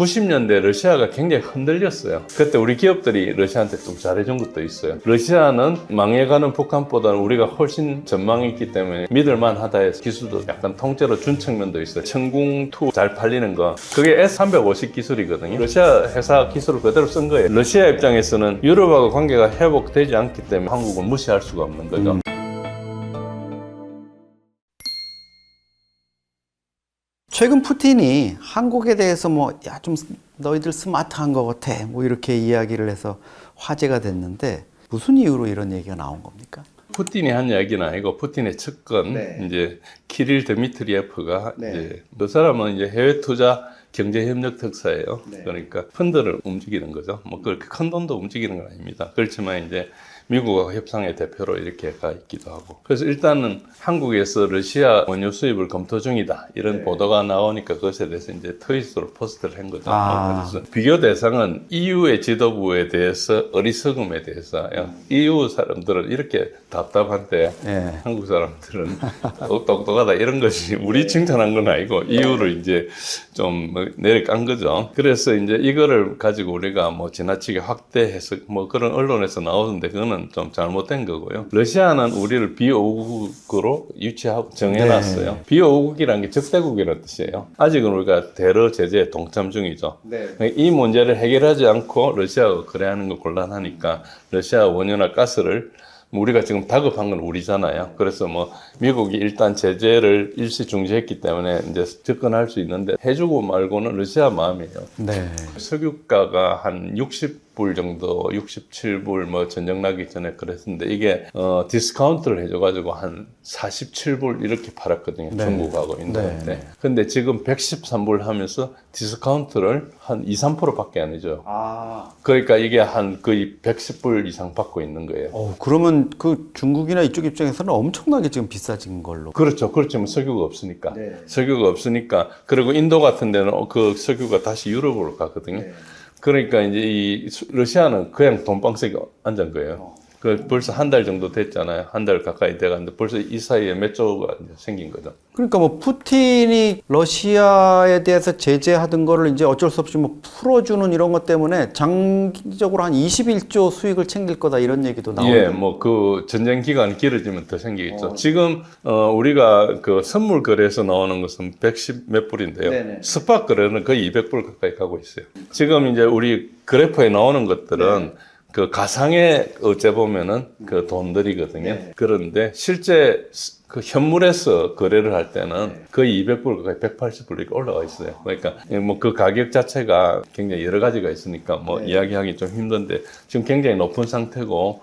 90년대 러시아가 굉장히 흔들렸어요. 그때 우리 기업들이 러시아한테 좀 잘해준 것도 있어요. 러시아는 망해가는 북한보다는 우리가 훨씬 전망이 있기 때문에 믿을만하다 해서 기술도 약간 통째로 준 측면도 있어요. 천궁2 잘 팔리는 거, 그게 S350 기술이거든요. 러시아 회사 기술을 그대로 쓴 거예요. 러시아 입장에서는 유럽하고 관계가 회복되지 않기 때문에 한국을 무시할 수가 없는 거죠. 최근 푸틴이 한국에 대해서 야, 좀 너희들 스마트한 것 같아. 이렇게 이야기를 해서 화제가 됐는데 무슨 이유로 이런 얘기가 나온 겁니까? 푸틴이 한 이야기는 아니고 푸틴의 측근 이제 키릴 드미트리예프가 이제 그 사람은 이제 해외 투자 경제 협력 특사예요. 그러니까 펀드를 움직이는 거죠. 뭐 그렇게 큰 돈도 움직이는 건 아닙니다. 그렇지만 이제 미국과 협상의 대표로 이렇게 가 있기도 하고. 그래서 일단은 한국에서 러시아 원유 수입을 검토 중이다. 이런 보도가 나오니까 그것에 대해서 이제 트윗으로 포스트를 한 거죠. 그래서 비교 대상은 EU의 지도부에 대해서 어리석음에 대해서요. EU 사람들은 이렇게 답답한데 한국 사람들은 똑똑하다 이런 것이 우리 칭찬한 건 아니고 EU를 이제 좀 내려깐 거죠. 그래서 이제 이거를 가지고 우리가 뭐 지나치게 확대해서 뭐 그런 언론에서 나오는데 그거는 좀 잘못된 거고요. 러시아는 우리를 비오국으로 유치하고 정해놨어요. 비오국이라는 게 적대국이라는 뜻이에요. 아직은 우리가 대러 제재에 동참 중이죠. 이 문제를 해결하지 않고 러시아가 거래하는 거 곤란하니까 러시아 원유나 가스를 우리가 지금 다급한 건 우리잖아요. 그래서 뭐 미국이 일단 제재를 일시 중지했기 때문에 이제 접근할 수 있는데 해주고 말고는 러시아 마음이에요. 석유가가 한 60불 정도, 67불 뭐 전쟁 나기 전에 그랬는데 이게 디스카운트를 해줘가지고 한 47불 이렇게 팔았거든요. 중국하고 인도한테. 근데 지금 113불 하면서 디스카운트를 한 2, 3%밖에 안 해줘요. 그러니까 이게 한 거의 110불 이상 받고 있는 거예요. 그러면 그 중국이나 이쪽 입장에서는 엄청나게 지금 비싸진 걸로. 그렇죠. 그렇지만 석유가 없으니까. 석유가 없으니까. 그리고 인도 같은 데는 그 석유가 다시 유럽으로 가거든요. 그러니까 이제 이 러시아는 그냥 돈방석에 앉은 거예요. 그 벌써 한 달 정도 됐잖아요. 한 달 가까이 돼가는데 벌써 이 사이에 몇 조가 생긴 거죠. 그러니까 뭐 푸틴이 러시아에 대해서 제재하던 거를 이제 어쩔 수 없이 뭐 풀어주는 이런 것 때문에 장기적으로 한 21조 수익을 챙길 거다 이런 얘기도 나오고. 예, 뭐 그 전쟁 기간이 길어지면 더 생기겠죠. 지금 우리가 그 선물 거래에서 나오는 것은 110 몇 불인데요. 스팟 거래는 거의 200불 가까이 가고 있어요. 지금 이제 우리 그래프에 나오는 것들은 그 가상의 어째 보면은 그 돈들이거든요. 그런데 실제 그 현물에서 거래를 할 때는 거의 200불 가까이 180불 이렇게 올라가 있어요. 그러니까 뭐 그 가격 자체가 굉장히 여러 가지가 있으니까 뭐 이야기하기 좀 힘든데 지금 굉장히 높은 상태고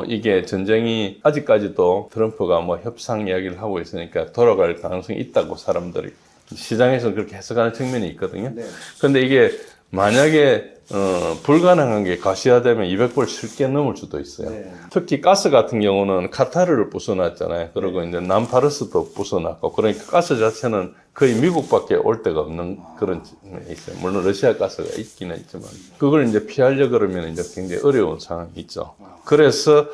이게 전쟁이 아직까지도 트럼프가 뭐 협상 이야기를 하고 있으니까 돌아갈 가능성이 있다고 사람들이 시장에서 그렇게 해석하는 측면이 있거든요. 근데 이게 만약에 불가능한 게 가시화되면 200불 쉽게 넘을 수도 있어요. 특히 가스 같은 경우는 카타르를 부숴놨잖아요. 그리고 이제 남파르스도 부숴놨고, 그러니까 가스 자체는 거의 미국밖에 올 데가 없는 그런 측면이 있어요. 물론 러시아 가스가 있기는 있지만, 그걸 이제 피하려 그러면 이제 굉장히 어려운 상황이 있죠. 그래서,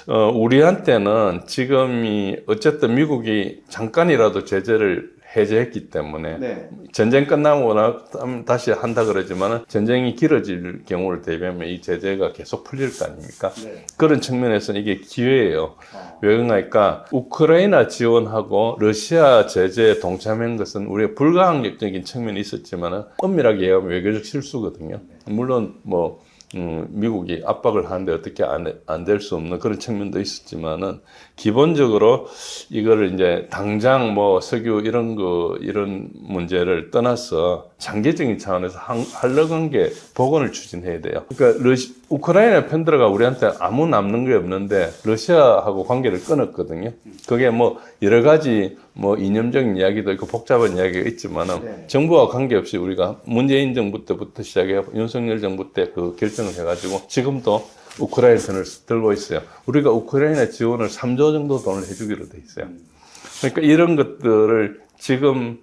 우리한테는 지금이 어쨌든 미국이 잠깐이라도 제재를 해제했기 때문에 전쟁 끝나고 다시 한다 그러지만 전쟁이 길어질 경우를 대비하면 이 제재가 계속 풀릴 거 아닙니까? 그런 측면에서는 이게 기회예요. 왜 그러니까 우크라이나 지원하고 러시아 제재에 동참한 것은 우리가 불가항력적인 측면이 있었지만 엄밀하게 얘기하면 외교적 실수거든요. 물론 뭐 미국이 압박을 하는데 어떻게 안 될 수 없는 그런 측면도 있었지만은 기본적으로 이거를 이제 당장 뭐 석유 이런 문제를 떠나서 장기적인 차원에서 한러 관계 복원을 추진해야 돼요. 그러니까 우크라이나 편들어가 우리한테 아무 남는 게 없는데 러시아하고 관계를 끊었거든요. 그게 뭐 여러 가지 뭐 이념적인 이야기도 있고 복잡한 이야기가 있지만은 정부와 관계없이 우리가 문재인 정부 때부터 시작해 윤석열 정부 때 그 결정을 해가지고 지금도 우크라이나 편을 들고 있어요. 우리가 우크라이나 지원을 3조 정도 돈을 해주기로 돼 있어요. 그러니까 이런 것들을 지금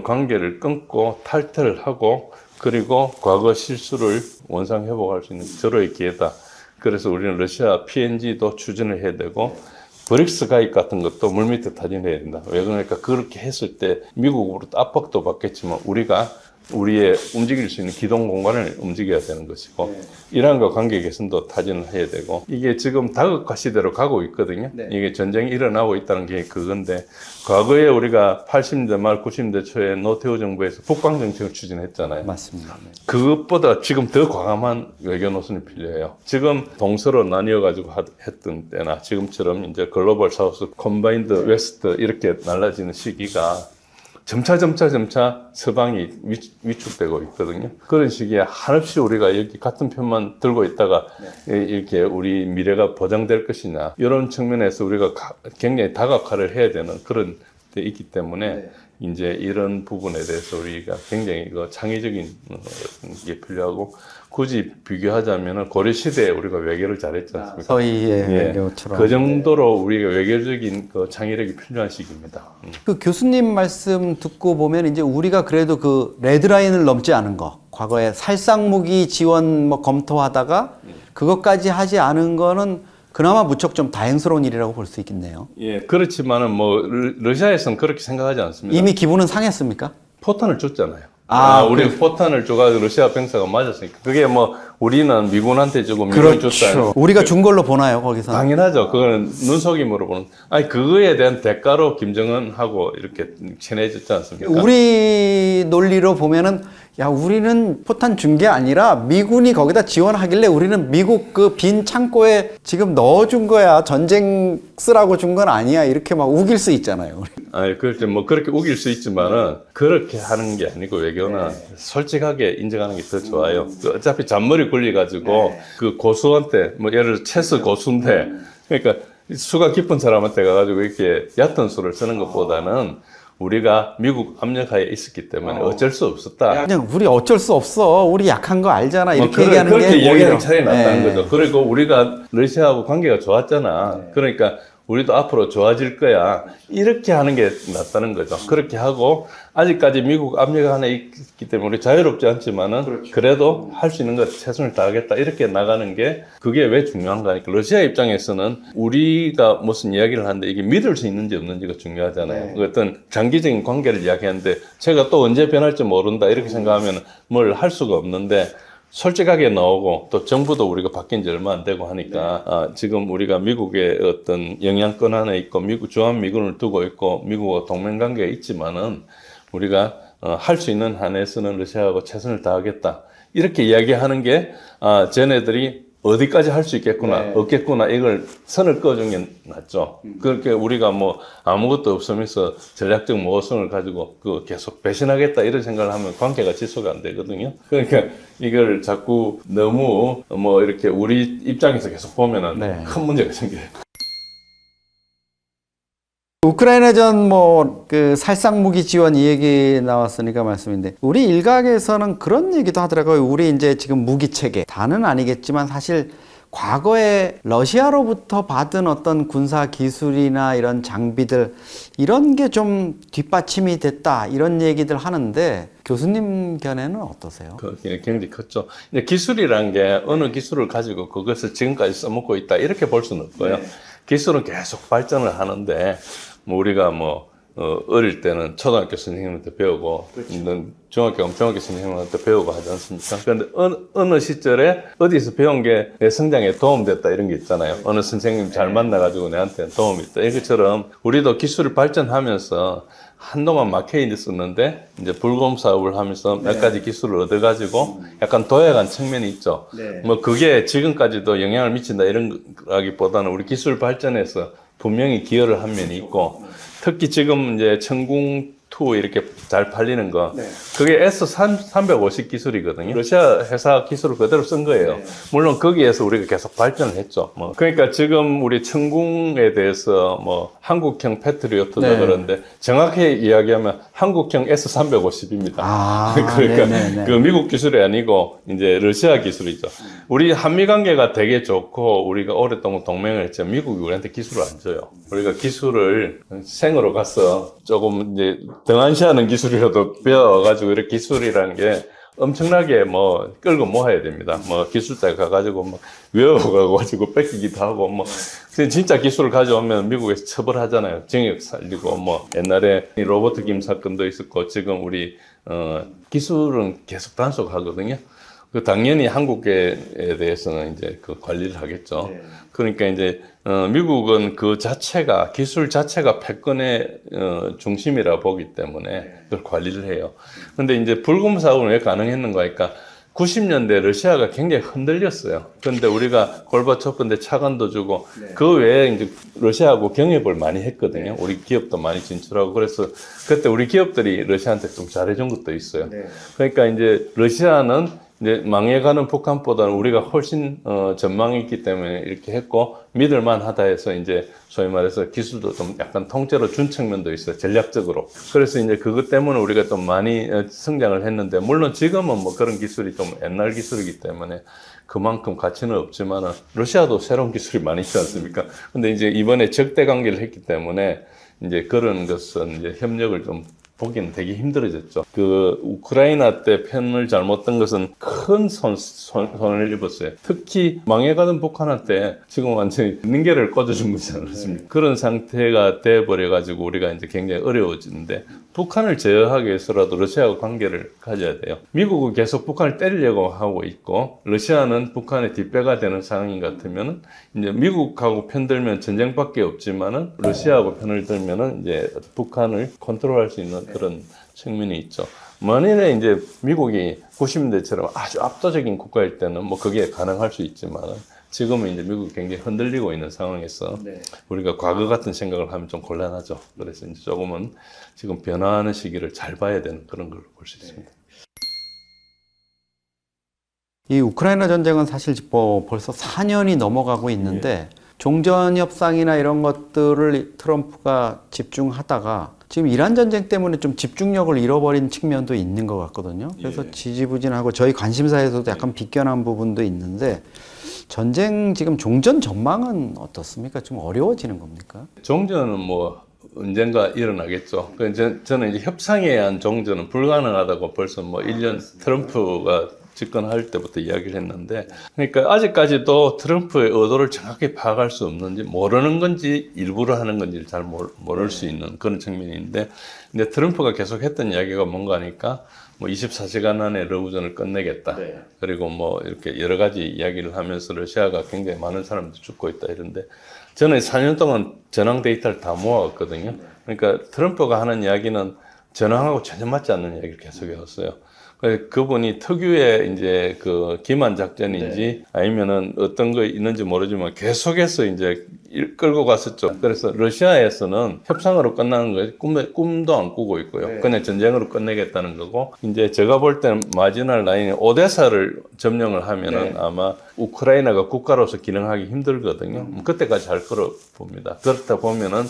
관계를 끊고 탈퇴를 하고 그리고 과거 실수를 원상 회복할 수 있는 절호의 기회다. 그래서 우리는 러시아 PNG도 추진을 해야 되고 브릭스 가입 같은 것도 물밑에 타진해야 된다. 왜 그러니까 그렇게 했을 때 미국으로부터 압박도 받겠지만 우리가 우리의 움직일 수 있는 기동 공간을 움직여야 되는 것이고 이란과 관계 개선도 타진을 해야 되고 이게 지금 다극화 시대로 가고 있거든요. 이게 전쟁이 일어나고 있다는 게 그건데 과거에 우리가 80년대 말 90년대 초에 노태우 정부에서 북방 정책을 추진했잖아요. 맞습니다. 그것보다 지금 더 과감한 외교 노선이 필요해요. 지금 동서로 나뉘어가지고 했던 때나 지금처럼 이제 글로벌 사우스, 컴바인드 웨스트 이렇게 날라지는 시기가 점차 서방이 위축되고 있거든요. 그런 시기에 한없이 우리가 여기 같은 편만 들고 있다가 이렇게 우리 미래가 보장될 것이냐 이런 측면에서 우리가 굉장히 다각화를 해야 되는 그런 데 있기 때문에 이제 이런 부분에 대해서 우리가 굉장히 창의적인 게 필요하고 굳이 비교하자면 고려 시대에 우리가 외교를 잘했지 않습니까? 서희의 외교처럼. 그 정도로 우리가 외교적인 창의력이 필요한 시기입니다. 그 교수님 말씀 듣고 보면 이제 우리가 그래도 그 레드라인을 넘지 않은 거, 과거에 살상무기 지원 뭐 검토하다가 그것까지 하지 않은 거는 그나마 무척 좀 다행스러운 일이라고 볼 수 있겠네요. 예, 그렇지만은 뭐 러시아에서는 그렇게 생각하지 않습니다. 이미 기분은 상했습니까? 포탄을 줬잖아요. 우리 포탄을 줘가지고 러시아 병사가 맞았으니까 그게 뭐 우리는 미군한테 주고 미군이 줬다. 우리가 준 걸로 보나요 거기서? 당연하죠. 그거는 눈속임으로 보는. 아니 그거에 대한 대가로 김정은하고 이렇게 친해졌지 않습니까? 우리 논리로 보면은 야 우리는 포탄 준 게 아니라 미군이 거기다 지원하길래 우리는 미국 그 빈 창고에 지금 넣어준 거야. 전쟁 쓰라고 준 건 아니야. 이렇게 막 우길 수 있잖아요. 아니 그렇게 뭐 그렇게 우길 수 있지만은 그렇게 하는 게 아니고 외교는 솔직하게 인정하는 게 더 좋아요. 어차피 잔머리 굴려가지고 그 고수한테 뭐 예를 들어 체스 고수인데 그러니까 수가 깊은 사람한테 가가지고 이렇게 얕은 수를 쓰는 것보다는 우리가 미국 압력하에 있었기 때문에 어쩔 수 없었다. 그냥 우리 어쩔 수 없어. 우리 약한 거 알잖아. 이렇게 얘기하는 게 그렇게 오히려 얘기하는 차이 났다는 거죠. 그리고 우리가 러시아하고 관계가 좋았잖아. 그러니까 우리도 앞으로 좋아질 거야. 이렇게 하는 게 낫다는 거죠. 그렇게 하고 아직까지 미국 압력 안에 있기 때문에 우리 자유롭지 않지만은 그래도 할 수 있는 것 최선을 다하겠다. 이렇게 나가는 게 그게 왜 중요한가 하니까 러시아 입장에서는 우리가 무슨 이야기를 하는데 이게 믿을 수 있는지 없는지가 중요하잖아요. 어떤 장기적인 관계를 이야기하는데 제가 또 언제 변할지 모른다. 이렇게 생각하면 뭘 할 수가 없는데 솔직하게 나오고 또 정부도 우리가 바뀐 지 얼마 안 되고 하니까 지금 우리가 미국의 어떤 영향권 안에 있고 미국 주한미군을 두고 있고 미국과 동맹관계가 있지만은 우리가 할 수 있는 한에서는 러시아하고 최선을 다하겠다 이렇게 이야기하는 게 쟤네들이 어디까지 할 수 있겠구나 없겠구나 이걸 선을 그어준 게 낫죠. 그렇게 우리가 뭐 아무것도 없으면서 전략적 모호성을 가지고 그 계속 배신하겠다 이런 생각을 하면 관계가 지속 안 되거든요. 그러니까 이걸 자꾸 너무 뭐 이렇게 우리 입장에서 계속 보면은 큰 문제가 생겨요. 우크라이나전 뭐 그 살상무기 지원 이 얘기 나왔으니까 말씀인데 우리 일각에서는 그런 얘기도 하더라고요. 우리 이제 지금 무기 체계 다는 아니겠지만 사실 과거에 러시아로부터 받은 어떤 군사 기술이나 이런 장비들 이런 게 좀 뒷받침이 됐다 이런 얘기들 하는데 교수님 견해는 어떠세요? 굉장히 컸죠. 기술이란 게 어느 기술을 가지고 그것을 지금까지 써먹고 있다 이렇게 볼 수는 없고요. 기술은 계속 발전을 하는데 뭐 우리가 어릴 때는 초등학교 선생님한테 배우고 중학교 선생님한테 배우고 하지 않습니까? 그런데 어느 시절에 어디서 배운 게 내 성장에 도움됐다 이런 게 있잖아요. 어느 선생님 잘 만나가지고 내한테 도움이 있다. 이것처럼 우리도 기술을 발전하면서 한동안 막혀 있었는데 이제 불곰 사업을 하면서 몇 가지 기술을 얻어가지고 약간 도약한 측면이 있죠. 뭐 그게 지금까지도 영향을 미친다 이런 거라기보다는 우리 기술 발전에서 분명히 기여를 한 면이 있고 특히 지금 이제 천궁2 이렇게 잘 팔리는 거 그게 S350 기술이거든요. 러시아 회사 기술을 그대로 쓴 거예요. 물론 거기에서 우리가 계속 발전을 했죠. 그러니까 지금 우리 천궁에 대해서 한국형 패트리어트도 그런데 정확히 이야기하면 한국형 S350입니다. 그러니까 그 미국 기술이 아니고 이제 러시아 기술이죠. 우리 한미 관계가 되게 좋고 우리가 오랫동안 동맹을 했지만 미국이 우리한테 기술을 안 줘요. 우리가 기술을 생으로 가서 조금 이제 등한시하는 기술이라도 배워가지고 이렇게 기술이라는 게 엄청나게 끌고 모아야 됩니다. 기술자 가가지고 외워가지고 뺏기기도 하고 진짜 기술을 가져오면 미국에서 처벌하잖아요. 징역 살리고 옛날에 로버트 김 사건도 있었고 지금 우리 기술은 계속 단속하거든요. 그 당연히 한국에 대해서는 이제 그 관리를 하겠죠. 네. 그러니까 이제 미국은 그 자체가 기술 자체가 패권의 중심이라 보기 때문에 그걸 관리를 해요. 근데 이제 불금 사업은 왜 가능했는가 하니까 90년대 러시아가 굉장히 흔들렸어요. 근데 우리가 골바초프 때 차관도 주고 그 외에 이제 러시아하고 경협을 많이 했거든요. 우리 기업도 많이 진출하고 그래서 그때 우리 기업들이 러시아한테 좀 잘해준 것도 있어요. 그러니까 이제 러시아는 이제 망해가는 북한보다는 우리가 훨씬 전망이 있기 때문에 이렇게 했고 믿을만 하다 해서 이제 소위 말해서 기술도 좀 약간 통째로 준 측면도 있어요. 전략적으로. 그래서 이제 그것 때문에 우리가 좀 많이 성장을 했는데 물론 지금은 뭐 그런 기술이 좀 옛날 기술이기 때문에 그만큼 가치는 없지만은 러시아도 새로운 기술이 많이 있지 않습니까? 근데 이제 이번에 적대 관계를 했기 때문에 이제 그런 것은 이제 협력을 좀 보기는 되게 힘들어졌죠. 그 우크라이나 때 편을 잘못 든 것은 큰 손을 입었어요. 특히 망해가던 북한한테 지금 완전히 닝게를 꽂아준 거지 않습니까? 그런 상태가 돼버려가지고 우리가 이제 굉장히 어려워지는데 북한을 제어하기 위해서라도 러시아와 관계를 가져야 돼요. 미국은 계속 북한을 때리려고 하고 있고 러시아는 북한의 뒷배가 되는 상황인 것 같으면은 이제 미국하고 편들면 전쟁밖에 없지만은 러시아하고 편을 들면은 이제 북한을 컨트롤할 수 있는 그런 측면이 있죠. 만일에 이제 미국이 90년대처럼 아주 압도적인 국가일 때는 뭐 그게 가능할 수 있지만은 지금은 이제 미국이 굉장히 흔들리고 있는 상황에서 우리가 과거 같은 생각을 하면 좀 곤란하죠. 그래서 이제 조금은 지금 변화하는 시기를 잘 봐야 되는 그런 걸 볼 수 있습니다. 이 우크라이나 전쟁은 사실 뭐 벌써 4년이 넘어가고 있는데 종전 협상이나 이런 것들을 트럼프가 집중하다가 지금 이란 전쟁 때문에 좀 집중력을 잃어버린 측면도 있는 것 같거든요. 그래서 지지부진하고 저희 관심사에서도 약간 비껴난 부분도 있는데 전쟁 지금 종전 전망은 어떻습니까? 좀 어려워지는 겁니까? 종전은 뭐 언젠가 일어나겠죠. 저는 이제 협상에 의한 종전은 불가능하다고 벌써 뭐 1년 트럼프가 집권할 때부터 이야기를 했는데 그러니까 아직까지도 트럼프의 의도를 정확히 파악할 수 없는지 모르는 건지 일부러 하는 건지 잘 모를 수 있는 그런 측면인데 근데 트럼프가 계속 했던 이야기가 뭔가 하니까 뭐 24시간 안에 러브전을 끝내겠다. 그리고 뭐 이렇게 여러 가지 이야기를 하면서 러시아가 굉장히 많은 사람들이 죽고 있다 이런데 저는 4년 동안 전황 데이터를 다 모아왔거든요. 그러니까 트럼프가 하는 이야기는 전황하고 전혀 맞지 않는 이야기를 계속 해왔어요. 그분이 특유의 이제 그 기만 작전인지 아니면은 어떤 거 있는지 모르지만 계속해서 이제 끌고 갔었죠. 그래서 러시아에서는 협상으로 끝나는 거예요. 꿈도 안 꾸고 있고요. 그냥 전쟁으로 끝내겠다는 거고 이제 제가 볼 때는 마지막 라인에 오데사를 점령을 하면은 아마 우크라이나가 국가로서 기능하기 힘들거든요. 그때까지 할 거로 봅니다. 그렇다 보면은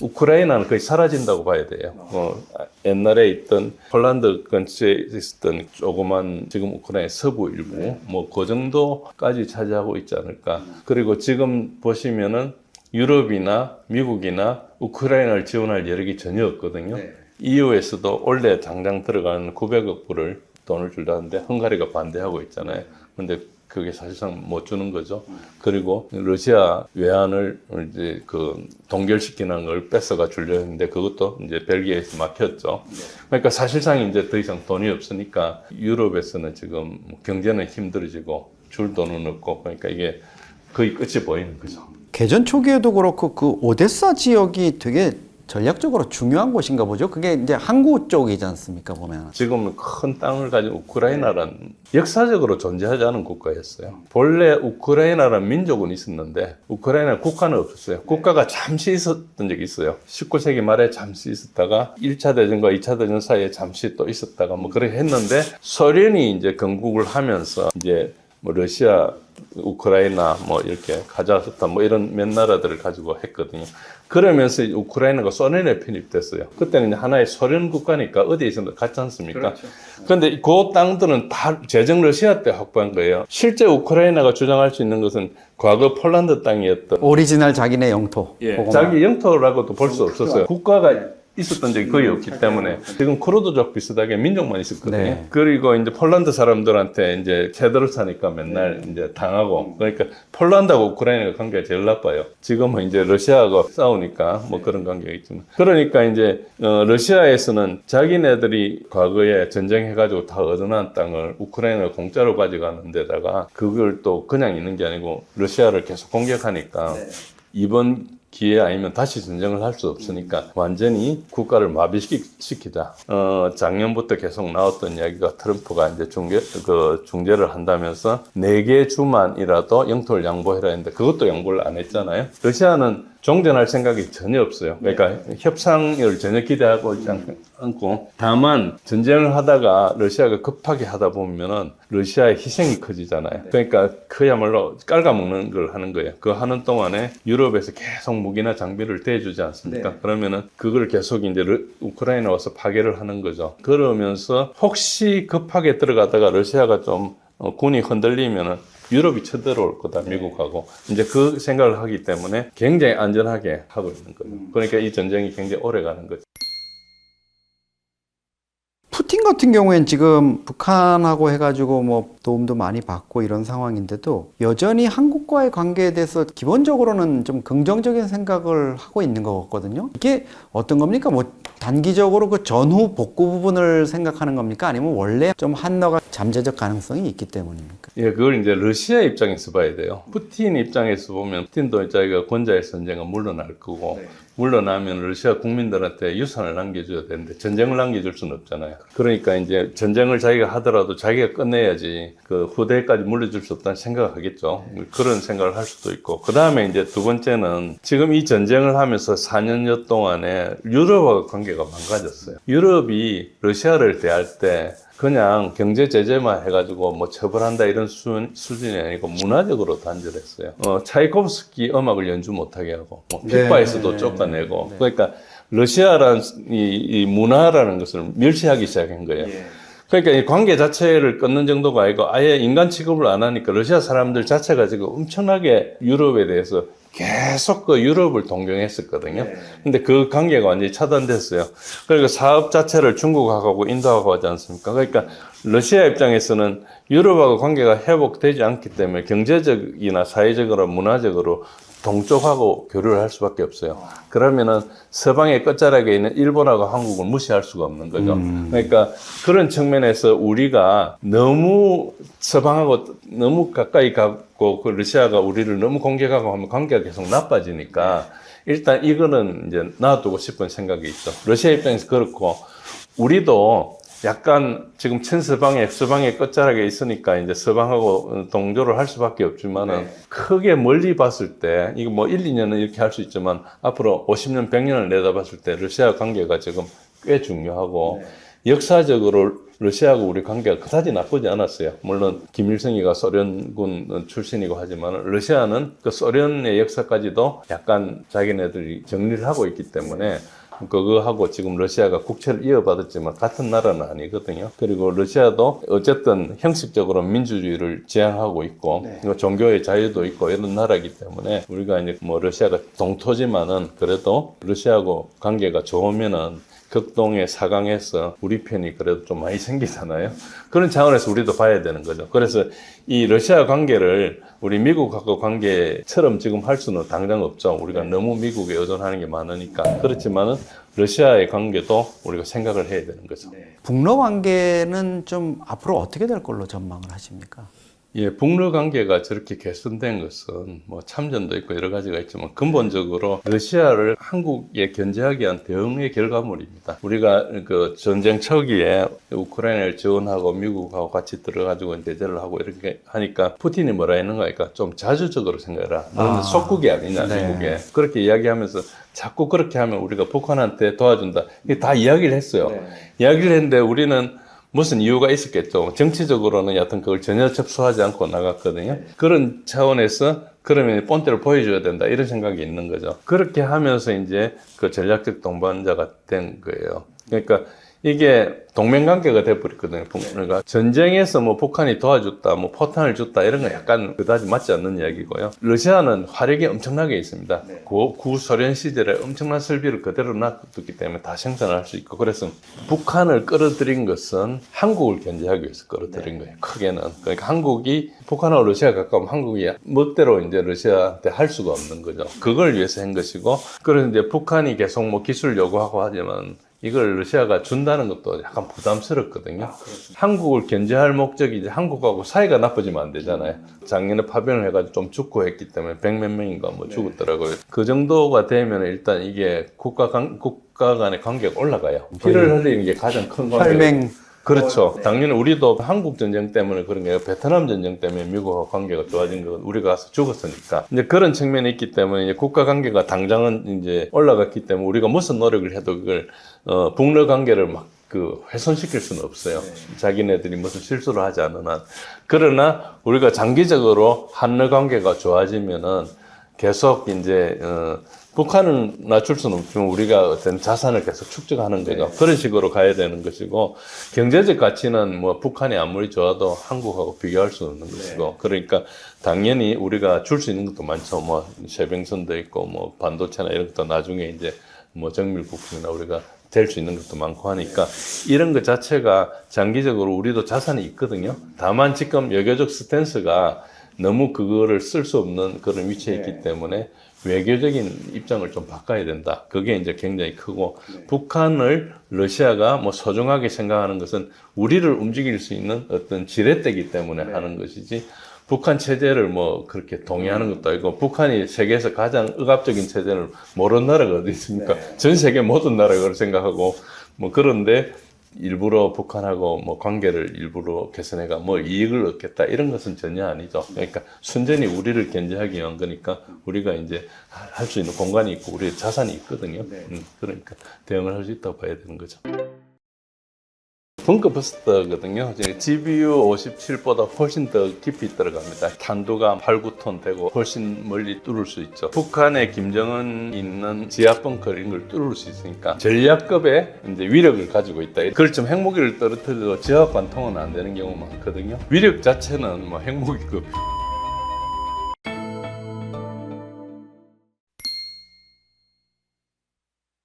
우크라이나는 거의 사라진다고 봐야 돼요. 옛날에 있던 폴란드 근처에 있었던 조그만 지금 우크라이나 서부 일부 뭐 그 정도까지 차지하고 있지 않을까. 그리고 지금 보시면은 유럽이나 미국이나 우크라이나를 지원할 여력이 전혀 없거든요. EU에서도 원래 당장 들어가는 900억 불을 돈을 주려는데 헝가리가 반대하고 있잖아요. 근데 그게 사실상 못 주는 거죠. 그리고 러시아 외환을 이제 그 동결시키는 걸 뺏어가 주려 했는데 그것도 이제 벨기에에서 막혔죠. 그러니까 사실상 이제 더 이상 돈이 없으니까 유럽에서는 지금 경제는 힘들어지고 줄 돈은 없고 그러니까 이게 거의 끝이 보이는 거죠. 개전 초기에도 그렇고 그 오데사 지역이 되게 전략적으로 중요한 곳인가 보죠. 그게 이제 항구 쪽이지 않습니까, 보면. 지금은 큰 땅을 가진 우크라이나란 역사적으로 존재하지 않은 국가였어요. 본래 우크라이나란 민족은 있었는데 우크라이나 국가는 없었어요. 국가가 잠시 있었던 적이 있어요. 19세기 말에 잠시 있었다가 1차 대전과 2차 대전 사이에 잠시 또 있었다가 뭐 그렇게 했는데 소련이 이제 건국을 하면서 이제 뭐 러시아, 우크라이나 뭐 이렇게 카자흐스탄 뭐 이런 몇 나라들을 가지고 했거든요. 그러면서 우크라이나가 소련에 편입됐어요. 그때는 하나의 소련 국가니까 어디에 있어도 같지 않습니까? 그런데 그 땅들은 다 제정 러시아 때 확보한 거예요. 실제 우크라이나가 주장할 수 있는 것은 과거 폴란드 땅이었던 오리지널 자기네 영토. 자기 영토라고도 볼 수 없었어요. 국가가 있었던 적이 거의 없기 때문에 지금 크루도족 비슷하게 민족만 있었거든요. 네. 그리고 이제 폴란드 사람들한테 이제 채들을 사니까 맨날 이제 당하고 그러니까 폴란드하고 우크라이나가 관계가 제일 나빠요. 지금은 이제 러시아가 싸우니까 뭐 그런 관계가 있지만 그러니까 이제 러시아에서는 자기네들이 과거에 전쟁해가지고 다 얻어난 땅을 우크라이나가 공짜로 가져가는 데다가 그걸 또 그냥 있는 게 아니고 러시아를 계속 공격하니까 이번 기회 아니면 다시 전쟁을 할 수 없으니까 완전히 국가를 마비시키자. 작년부터 계속 나왔던 이야기가 트럼프가 이제 중재를 한다면서 4개 주만이라도 영토를 양보해라 했는데 그것도 양보를 안 했잖아요. 러시아는 종전할 생각이 전혀 없어요. 그러니까 협상을 전혀 기대하고 있지 않고 다만 전쟁을 하다가 러시아가 급하게 하다 보면은 러시아의 희생이 커지잖아요. 그러니까 그야말로 깔아먹는 걸 하는 거예요. 그 하는 동안에 유럽에서 계속 무기나 장비를 대주지 않습니까? 그러면은 그걸 계속 이제 우크라이나 와서 파괴를 하는 거죠. 그러면서 혹시 급하게 들어가다가 러시아가 좀 군이 흔들리면은 유럽이 쳐들어올 거다, 미국하고. 이제 그 생각을 하기 때문에 굉장히 안전하게 하고 있는 거예요. 그러니까 이 전쟁이 굉장히 오래 가는 거죠. 푸틴 같은 경우엔 지금 북한하고 해가지고 뭐 도움도 많이 받고 이런 상황인데도 여전히 한국과의 관계에 대해서 기본적으로는 좀 긍정적인 생각을 하고 있는 것 같거든요. 이게 어떤 겁니까? 뭐 단기적으로 그 전후 복구 부분을 생각하는 겁니까? 아니면 원래 좀 한너가 잠재적 가능성이 있기 때문입니까? 예, 그걸 이제 러시아 입장에서 봐야 돼요. 푸틴 입장에서 보면 푸틴도 자기가 권좌의 전쟁은 물러날 거고 물러나면 러시아 국민들한테 유산을 남겨줘야 되는데 전쟁을 남겨줄 수는 없잖아요. 그러니까 이제 전쟁을 자기가 하더라도 자기가 끝내야지 그 후대까지 물려줄 수 없다는 생각을 하겠죠. 그런 생각을 할 수도 있고. 그 다음에 이제 두 번째는 지금 이 전쟁을 하면서 4년여 동안에 유럽과 관계가 망가졌어요. 유럽이 러시아를 대할 때 그냥 경제 제재만 해가지고 뭐 처벌한다 이런 수준이 아니고 문화적으로 단절했어요. 차이코프스키 음악을 연주 못하게 하고 뭐 핍바에서도 쫓아내고 그러니까 러시아란 이 문화라는 것을 멸시하기 시작한 거예요. 그러니까 이 관계 자체를 끊는 정도가 아니고 아예 인간 취급을 안 하니까 러시아 사람들 자체가 지금 엄청나게 유럽에 대해서 계속 그 유럽을 동경했었거든요. 근데 그 관계가 완전히 차단됐어요. 그러니까 사업 자체를 중국하고 인도하고 하지 않습니까? 그러니까 러시아 입장에서는 유럽하고 관계가 회복되지 않기 때문에 경제적이나 사회적으로 문화적으로 동쪽하고 교류를 할 수밖에 없어요. 그러면은 서방의 끝자락에 있는 일본하고 한국을 무시할 수가 없는 거죠. 그러니까 그런 측면에서 우리가 너무 서방하고 너무 가까이 가고 그 러시아가 우리를 너무 공격하고 하면 관계가 계속 나빠지니까 일단 이거는 이제 놔두고 싶은 생각이 있죠. 러시아 입장에서 그렇고 우리도 약간 지금 서방의 끝자락에 있으니까 이제 서방하고 동조를 할 수밖에 없지만은 크게 멀리 봤을 때 이거 뭐 1, 2년은 이렇게 할 수 있지만 앞으로 50년, 100년을 내다봤을 때 러시아 관계가 지금 꽤 중요하고 역사적으로 러시아하고 우리 관계가 그다지 나쁘지 않았어요. 물론 김일성이가 소련군 출신이고 하지만 러시아는 그 소련의 역사까지도 약간 자기네들이 정리를 하고 있기 때문에 그거하고 지금 러시아가 국채를 이어받았지만 같은 나라는 아니거든요. 그리고 러시아도 어쨌든 형식적으로 민주주의를 지향하고 있고 종교의 자유도 있고 이런 나라이기 때문에 우리가 이제 뭐 러시아가 동토지만은 그래도 러시아하고 관계가 좋으면은 극동의 4강에서 우리 편이 그래도 좀 많이 생기잖아요. 그런 차원에서 우리도 봐야 되는 거죠. 그래서 이 러시아 관계를 우리 미국하고 관계처럼 지금 할 수는 당장 없죠. 우리가 너무 미국에 의존하는 게 많으니까. 그렇지만은 러시아의 관계도 우리가 생각을 해야 되는 거죠. 북러 관계는 좀 앞으로 어떻게 될 걸로 전망을 하십니까? 예, 북러 관계가 저렇게 개선된 것은 뭐 참전도 있고 여러 가지가 있지만 근본적으로 러시아를 한국에 견제하기 위한 대응의 결과물입니다. 우리가 그 전쟁 초기에 우크라이나를 지원하고 미국하고 같이 들어가지고 제재를 하고 이렇게 하니까 푸틴이 뭐라 했는가 하니까 좀 자주적으로 생각해라. 너는 속국이 아니냐, 미국에. 그렇게 이야기하면서 자꾸 그렇게 하면 우리가 북한한테 도와준다. 이게 다 이야기를 했어요. 이야기를 했는데 우리는 무슨 이유가 있었겠죠. 정치적으로는 여하튼 그걸 전혀 접수하지 않고 나갔거든요. 그런 차원에서 그러면 본때를 보여줘야 된다. 이런 생각이 있는 거죠. 그렇게 하면서 이제 그 전략적 동반자가 된 거예요. 그러니까 이게 동맹관계가 돼버렸거든요. 그러니까 전쟁에서 뭐 북한이 도와줬다, 뭐 포탄을 줬다 이런 건 약간 그다지 맞지 않는 이야기고요. 러시아는 화력이 엄청나게 있습니다. 구소련 시절에 엄청난 설비를 그대로 놔뒀기 때문에 다 생산할 수 있고, 그래서 북한을 끌어들인 것은 한국을 견제하기 위해서 끌어들인 거예요. 크게는. 그러니까 한국이 북한하고 러시아가 가까우면 한국이 멋대로 이제 러시아한테 할 수가 없는 거죠. 그걸 위해서 한 것이고, 그래서 이제 북한이 계속 뭐 기술 요구하고 하지만 이걸 러시아가 준다는 것도 약간 부담스럽거든요. 한국을 견제할 목적이 이제 한국하고 사이가 나빠지면 안 되잖아요. 작년에 파병을 해가지고 좀 죽고 했기 때문에 100몇 명인가 뭐 죽었더라고요. 그 정도가 되면 일단 이게 국가 간의 관계가 올라가요. 피를 흘리는 게 가장 큰 관계예요. 혈맹. 그렇죠. 당연히 우리도 한국 전쟁 때문에 그런 게 베트남 전쟁 때문에 미국과 관계가 좋아진 건 우리가 가서 죽었으니까. 이제 그런 측면이 있기 때문에 이제 국가 관계가 당장은 이제 올라갔기 때문에 우리가 무슨 노력을 해도 그걸 북러 관계를 막 훼손시킬 수는 없어요. 자기네들이 무슨 실수를 하지 않는 한. 그러나 우리가 장기적으로 한러 관계가 좋아지면은 계속 이제 북한은 낮출 수는 없지만 우리가 어떤 자산을 계속 축적하는 거죠. 그런 식으로 가야 되는 것이고, 경제적 가치는 뭐 북한이 아무리 좋아도 한국하고 비교할 수 없는 것이고, 그러니까 당연히 우리가 줄 수 있는 것도 많죠. 뭐 쇄병선도 있고 뭐 반도체나 이런 것도 나중에 이제 뭐 정밀 부품이나 우리가 될 수 있는 것도 많고 하니까 이런 것 자체가 장기적으로 우리도 자산이 있거든요. 다만 지금 외교적 스탠스가 너무 그거를 쓸 수 없는 그런 위치에 있기 때문에 외교적인 입장을 좀 바꿔야 된다. 그게 이제 굉장히 크고, 북한을 러시아가 뭐 소중하게 생각하는 것은 우리를 움직일 수 있는 어떤 지렛대기 때문에 하는 것이지, 북한 체제를 뭐 그렇게 동의하는 것도 아니고, 북한이 세계에서 가장 억압적인 체제를 모르는 나라가 어디 있습니까? 전 세계 모든 나라가 그걸 생각하고, 뭐 그런데 일부러 북한하고 뭐 관계를 일부러 개선해가 뭐 이익을 얻겠다 이런 것은 전혀 아니죠. 그러니까 순전히 우리를 견제하기 위한 거니까 우리가 이제 할 수 있는 공간이 있고 우리의 자산이 있거든요. 그러니까 대응을 할 수 있다고 봐야 되는 거죠. 벙커 버스터거든요. GBU 57보다 훨씬 더 깊이 들어갑니다. 탄두가 8, 9톤 되고 훨씬 멀리 뚫을 수 있죠. 북한의 김정은 있는 지하 벙커 이런 걸 뚫을 수 있으니까 전략급의 이제 위력을 가지고 있다. 그렇지만 핵무기를 떨어뜨려도 지하 관통은 안 되는 경우가 많거든요. 위력 자체는 뭐 핵무기급.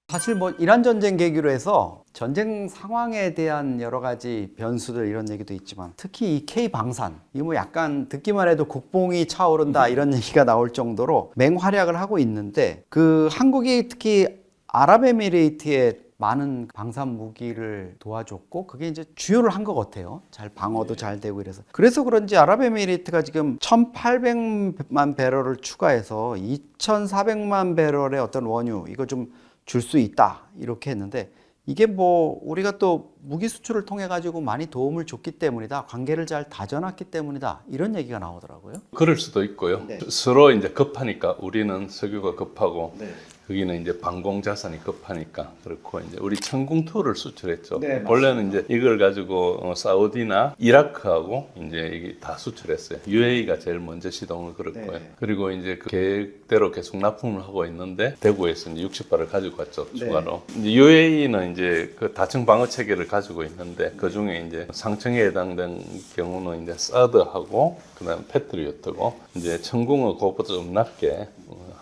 사실 뭐 이란 전쟁 계기로 해서 전쟁 상황에 대한 여러 가지 변수들 이런 얘기도 있지만, 특히 이 K 방산, 이 뭐 약간 듣기만 해도 국뽕이 차오른다 이런 얘기가 나올 정도로 맹활약을 하고 있는데, 그 한국이 특히 아랍에미레이트에 많은 방산 무기를 도와줬고, 그게 이제 주요를 한 것 같아요. 잘 방어도 잘 되고 이래서. 그래서 그런지 아랍에미레이트가 지금 1,800만 배럴을 추가해서 2,400만 배럴의 어떤 원유, 이거 좀 줄 수 있다 이렇게 했는데, 이게 뭐 우리가 또 무기 수출을 통해 가지고 많이 도움을 줬기 때문이다, 관계를 잘 다져놨기 때문이다, 이런 얘기가 나오더라고요. 그럴 수도 있고요. 서로 이제 급하니까 우리는 석유가 급하고 거기는 이제 방공 자산이 급하니까 그렇고, 이제 우리 천궁2를 수출했죠. 원래는 이제 이걸 가지고 사우디나 이라크하고 이제 이게 다 수출했어요. UAE가 제일 먼저 시동을 걸었고요. 그리고 이제 그 계획대로 계속 납품을 하고 있는데, 대구에서 이제 60발을 가지고 왔죠. 추가로. 이제 UAE는 이제 그 다층 방어 체계를 가지고 있는데, 그 중에 이제 상층에 해당된 경우는 이제 사드하고 그다음 패트리어트고, 이제 천궁은 그것보다 좀 낮게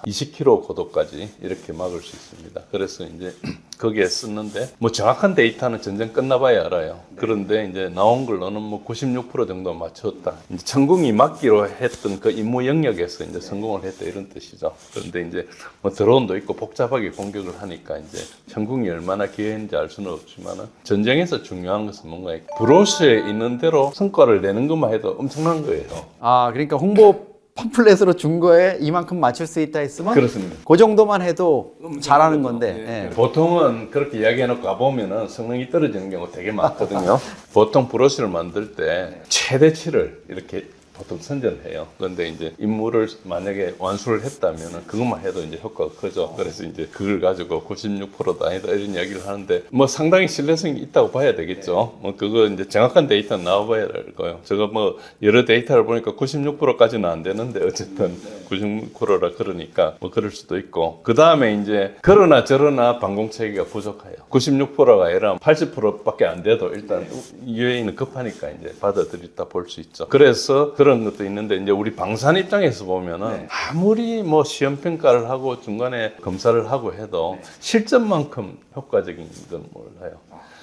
20km 고도까지 이렇게 막을 수 있습니다. 그래서 이제 거기에 썼는데, 뭐 정확한 데이터는 전쟁 끝나봐야 알아요. 그런데 이제 나온 걸로는 뭐 96% 정도 맞췄다. 이제 천궁이 막기로 했던 그 임무 영역에서 이제 성공을 했다 이런 뜻이죠. 그런데 이제 뭐 드론도 있고 복잡하게 공격을 하니까 이제 천궁이 얼마나 기회인지 알 수는 없지만은, 전쟁에서 중요한 것은 뭔가 브로시에 있는 대로 성과를 내는 것만 해도 엄청난 거예요. 아, 그러니까 홍보 팜플렛으로 준 거에 이만큼 맞출 수 있다 했으면, 그렇습니다. 그 정도만 해도 잘하는 건데. 보통은 그렇게 이야기해놓고 가보면은 성능이 떨어지는 경우가 되게 많거든요. 보통 브러쉬를 만들 때 최대치를 이렇게 보통 선전해요. 그런데 이제 임무를 만약에 완수를 했다면 그것만 해도 이제 효과가 크죠. 그래서 이제 그걸 가지고 96%다 아니다 이런 이야기를 하는데 뭐 상당히 신뢰성이 있다고 봐야 되겠죠. 뭐 그거 이제 정확한 데이터 나와봐야 될 거예요. 제가 뭐 여러 데이터를 보니까 96%까지는 안 되는데 어쨌든 96%라 그러니까 뭐 그럴 수도 있고 그 다음에 이제 그러나 저러나 방공 체계가 부족해요. 96%가 아니라 80%밖에 안 돼도 일단 UAE는 급하니까 이제 받아들였다 볼 수 있죠. 그래서 그런 것도 있는데 이제 우리 방산 입장에서 보면은 아무리 뭐 시험 평가를 하고 중간에 검사를 하고 해도 실전만큼 효과적인 건 몰라요.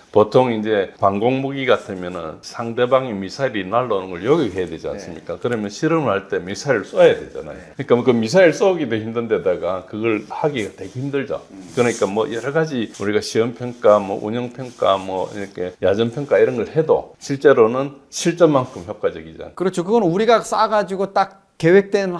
보통 이제 방공 무기 같으면은 상대방이 미사일이 날라오는 걸 요격해야 되지 않습니까? 그러면 실험을 할 때 미사일을 쏴야 되잖아요. 그러니까 그 미사일 쏘기도 힘든 데다가 그걸 하기가 되게 힘들죠. 그러니까 뭐 여러 가지 우리가 시험 평가, 뭐 운영 평가, 뭐 이렇게 야전 평가 이런 걸 해도 실제로는 실전만큼 효과적이지 않아요. 그렇죠. 그건 우리가 쏴가지고 딱 계획된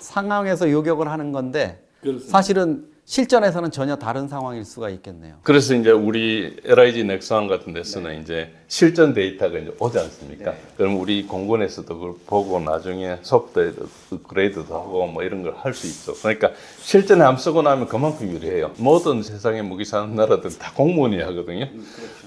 상황에서 요격을 하는 건데 그렇습니다. 사실은 실전에서는 전혀 다른 상황일 수가 있겠네요. 그래서 이제 우리 LIG 넥스원 같은 데서는 이제 실전 데이터가 이제 오지 않습니까? 그럼 우리 공군에서도 그걸 보고 나중에 소프트웨어 업그레이드도 하고 뭐 이런 걸 할 수 있죠. 그러니까 실전에 함 쓰고 나면 그만큼 유리해요. 모든 세상에 무기 사는 나라들은 다 공무원이 하거든요.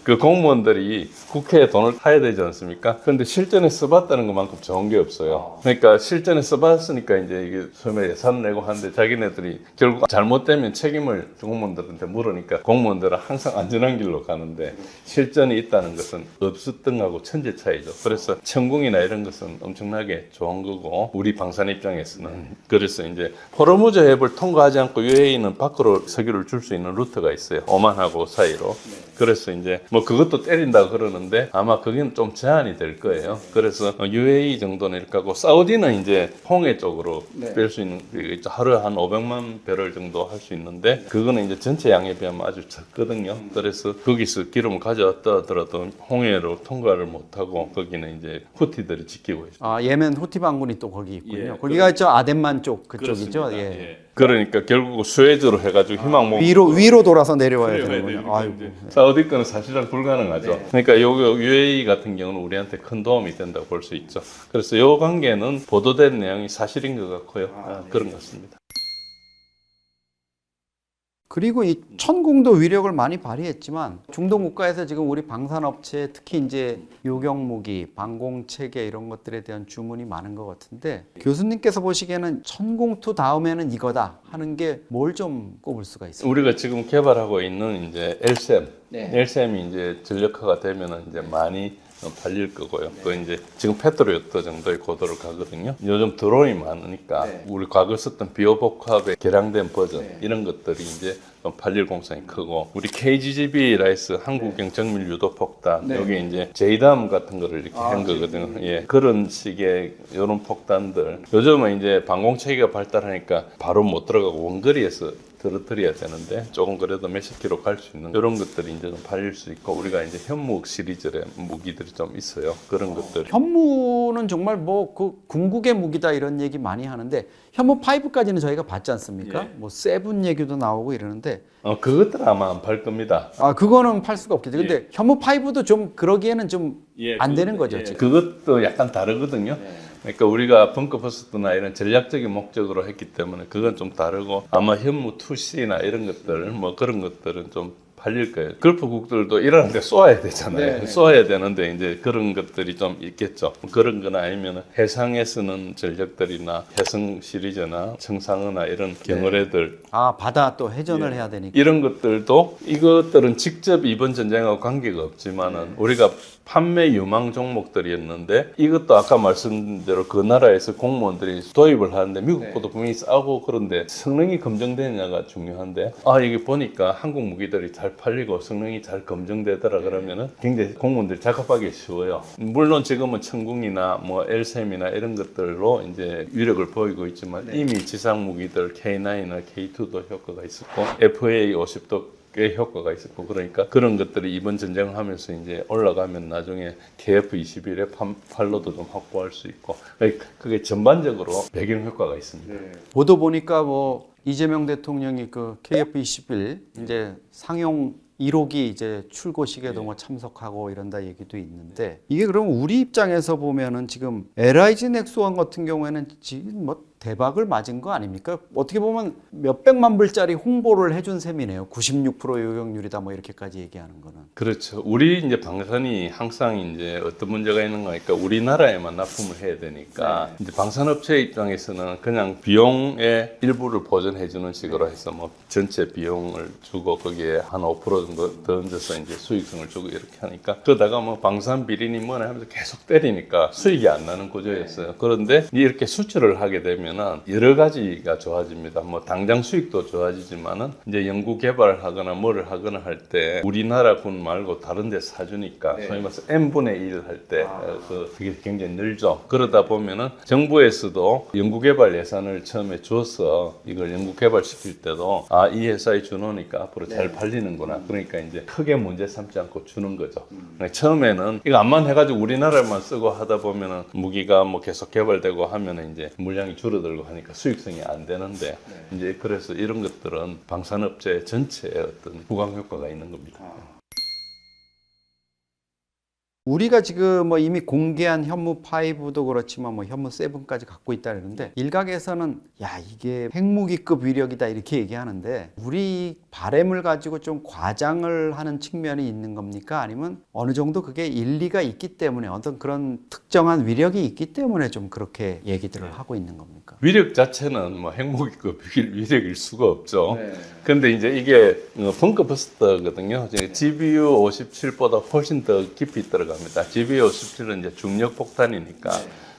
그 공무원들이 국회에 돈을 타야 되지 않습니까? 그런데 실전에 써봤다는 것만큼 좋은 게 없어요. 그러니까 실전에 써봤으니까 이제 이게 처음에 예산 내고 하는데 자기네들이 결국 잘못되면 책임을 공무원들한테 물으니까 공무원들은 항상 안전한 길로 가는데 실전이 있다는 것은 없었던 거하고 천지 차이죠. 그래서 천궁이나 이런 것은 엄청나게 좋은 거고 우리 방산 입장에서는 그래서 이제 호르무즈 해협을 통과하지 않고 UAE는 밖으로 석유를 줄 수 있는 루트가 있어요. 오만하고 사이로. 그래서 이제 뭐 그것도 때린다 그러는데 아마 그게 좀 제한이 될 거예요. 그래서 UAE 정도는 이렇게 하고 사우디는 이제 홍해 쪽으로 뺄 수 있는 하루에 한 500만 배럴 정도 할 수 있는데 그거는 이제 전체 양에 비하면 아주 적거든요. 그래서 거기서 기름을 가져왔다 하더라도 홍해로 통과를 못하고 거기는 이제 후티들이 지키고 있어요. 아, 예멘 후티 방군이 또 거기 있군요. 예, 거기가 저 아덴만 쪽 그쪽이죠. 그렇습니다. 예. 예. 그러니까 결국 수에즈로 해가지고 희망봉 위로 돌아서 내려와야 되는군요. 아이고. 사우디 거는 사실상 불가능하죠. 그러니까 요 UAE 같은 경우는 우리한테 큰 도움이 된다고 볼 수 있죠. 그래서 요 관계는 보도된 내용이 사실인 것 같고요. 그런 것 같습니다. 그리고 이 천궁도 위력을 많이 발휘했지만 중동 국가에서 지금 우리 방산업체 특히 이제 요격무기, 방공체계 이런 것들에 대한 주문이 많은 것 같은데 교수님께서 보시기에는 천궁2 다음에는 이거다 하는 게 뭘 좀 꼽을 수가 있어요? 우리가 지금 개발하고 있는 이제 LSAM, LSAM이 이제 전력화가 되면은 이제 많이 팔릴 거고요. 그 이제 지금 패트리어트 정도의 고도를 가거든요. 요즘 드론이 많으니까 우리 과거 썼던 비오복합의 개량된 버전 이런 것들이 이제 좀 팔릴 공산이 크고 우리 KGGB 라이스 한국형 정밀 유도 폭탄 여기 이제 제이담 같은 거를 이렇게 한 거거든요. 예, 그런 식의 이런 폭탄들 요즘은 이제 방공 체계가 발달하니까 바로 못 들어가고 원거리에서 떨어뜨려야 되는데 조금 그래도 몇십 킬로 갈 수 있는 이런 것들이 이제 좀 팔릴 수 있고 우리가 이제 현무 시리즈의 무기들이 좀 있어요. 그런 것들. 현무는 정말 뭐 그 궁극의 무기다 이런 얘기 많이 하는데 현무 5까지는 저희가 봤지 않습니까? 뭐 세븐 얘기도 나오고 이러는데 그것들 아마 안 팔 겁니다. 아 그거는 팔 수가 없겠죠. 근데 현무 5도 좀 그러기에는 좀 안 되는 거죠. 지금. 그것도 약간 다르거든요. 그러니까 우리가 벙커버스트나 이런 전략적인 목적으로 했기 때문에 그건 좀 다르고 아마 현무 2C나 이런 것들 뭐 그런 것들은 좀 팔릴 거예요. 걸프국들도 일하는데 쏘아야 되잖아요. 쏘아야 되는데 이제 그런 것들이 좀 있겠죠. 그런 건 아니면 해상에 쓰는 전력들이나 해성 시리즈나 청상어나 이런 경어래들 아 바다 또 회전을 해야 되니까. 이런 것들도 이것들은 직접 이번 전쟁하고 관계가 없지만은 우리가 판매 유망 종목들이었는데 이것도 아까 말씀대로 그 나라에서 공무원들이 도입을 하는데 미국보다 분명히 싸고 그런데 성능이 검증되느냐가 중요한데 이게 보니까 한국 무기들이 잘 팔리고 성능이 잘 검증되더라 그러면은 굉장히 공무원들이 작업하기 쉬워요. 물론 지금은 천궁이나 뭐 LSAM이나 이런 것들로 이제 위력을 보이고 있지만 이미 지상 무기들 K9이나 K2도 효과가 있었고 FA-50도 꽤 효과가 있었고 그러니까 그런 것들이 이번 전쟁을 하면서 이제 올라가면 나중에 KF-21의 팔로도 좀 확보할 수 있고 그게 전반적으로 배경 효과가 있습니다. 보도 보니까 뭐 이재명 대통령이 그 KF-21 이제 상용 1호기 이제 출고식에도 뭐 참석하고 이런다 얘기도 있는데 이게 그럼 우리 입장에서 보면은 지금 LIG 넥스원 같은 경우에는 지금 뭐 대박을 맞은 거 아닙니까? 어떻게 보면 몇백만 불짜리 홍보를 해준 셈이네요. 96% 요격률이다 뭐 이렇게까지 얘기하는 거는. 그렇죠. 우리 이제 방산이 항상 이제 어떤 문제가 있는가 하니까 우리나라에만 납품을 해야 되니까 이제 방산업체 입장에서는 그냥 비용의 일부를 보전해주는 식으로 해서 뭐 전체 비용을 주고 거기에 한 5% 정도 더 얹어서 이제 수익성을 주고 이렇게 하니까 그러다가 뭐 방산 비리니 뭐나 하면서 계속 때리니까 수익이 안 나는 구조였어요. 그런데 이렇게 수출을 하게 되면 여러 가지가 좋아집니다. 뭐 당장 수익도 좋아지지만은 이제 연구 개발하거나 뭐를 하거나 할 때 우리나라 군 말고 다른 데 사주니까 소위 말해서 n분의 1 할 때 그게 굉장히 늘죠. 그러다 보면은 정부에서도 연구 개발 예산을 처음에 줘서 이걸 연구 개발 시킬 때도 이 회사에 주노니까 앞으로 잘 팔리는구나. 그러니까 이제 크게 문제 삼지 않고 주는 거죠. 그러니까 처음에는 이거 암만 해가지고 우리나라만 쓰고 하다 보면은 무기가 뭐 계속 개발되고 하면은 이제 물량이 줄어들고 하니까 수익성이 안 되는데 이제 그래서 이런 것들은 방산업체 전체에 어떤 부강 효과가 있는 겁니다. 우리가 지금 뭐 이미 공개한 현무 5도 그렇지만 뭐 현무 7까지 갖고 있다 그러는데 일각에서는 야 이게 핵무기급 위력이다 이렇게 얘기하는데 우리 바램을 가지고 좀 과장을 하는 측면이 있는 겁니까? 아니면 어느 정도 그게 일리가 있기 때문에 어떤 그런 특정한 위력이 있기 때문에 좀 그렇게 얘기들을 하고 있는 겁니까? 위력 자체는 뭐 핵무기급 위력일 수가 없죠. 근데 이제 이게 벙커 버스터거든요. GBU 57보다 훨씬 더 깊이 들어갑니다. GBU 57은 이제 중력 폭탄이니까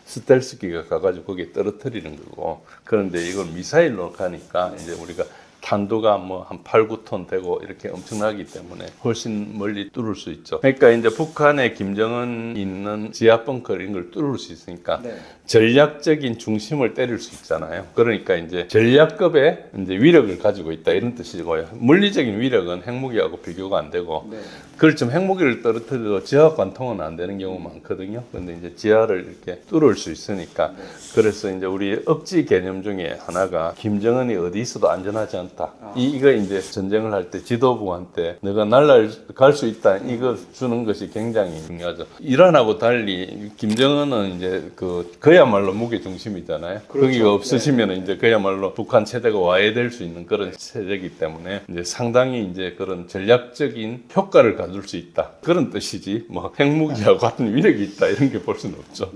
스텔스기가 가가지고 거기에 떨어뜨리는 거고. 그런데 이걸 미사일로 가니까 이제 우리가 탄도가 뭐 한 8, 9톤 되고 이렇게 엄청나기 때문에 훨씬 멀리 뚫을 수 있죠. 그러니까 이제 북한에 김정은 있는 지하 벙커 이런 걸 뚫을 수 있으니까 전략적인 중심을 때릴 수 있잖아요. 그러니까 이제 전략급의 이제 위력을 가지고 있다 이런 뜻이고요. 물리적인 위력은 핵무기하고 비교가 안 되고 그렇지만 핵무기를 떨어뜨려도 지하 관통은 안 되는 경우가 많거든요. 근데 이제 지하를 이렇게 뚫을 수 있으니까 그래서 이제 우리 억지 개념 중에 하나가 김정은이 어디 있어도 안전하지 않다. 이거 이제 전쟁을 할 때 지도부한테 너가 날아갈 수 있다. 이거 주는 것이 굉장히 중요하죠. 이란하고 달리 김정은은 이제 그야말로 무게 중심이잖아요. 그렇죠. 거기가 없으시면 이제 그야말로 북한 체제가 와해될 수 있는 그런 체제이기 때문에 이제 상당히 이제 그런 전략적인 효과를 가질 수 있다. 그런 뜻이지. 뭐 핵무기하고 같은 위력이 있다 이런 게 볼 수는 없죠.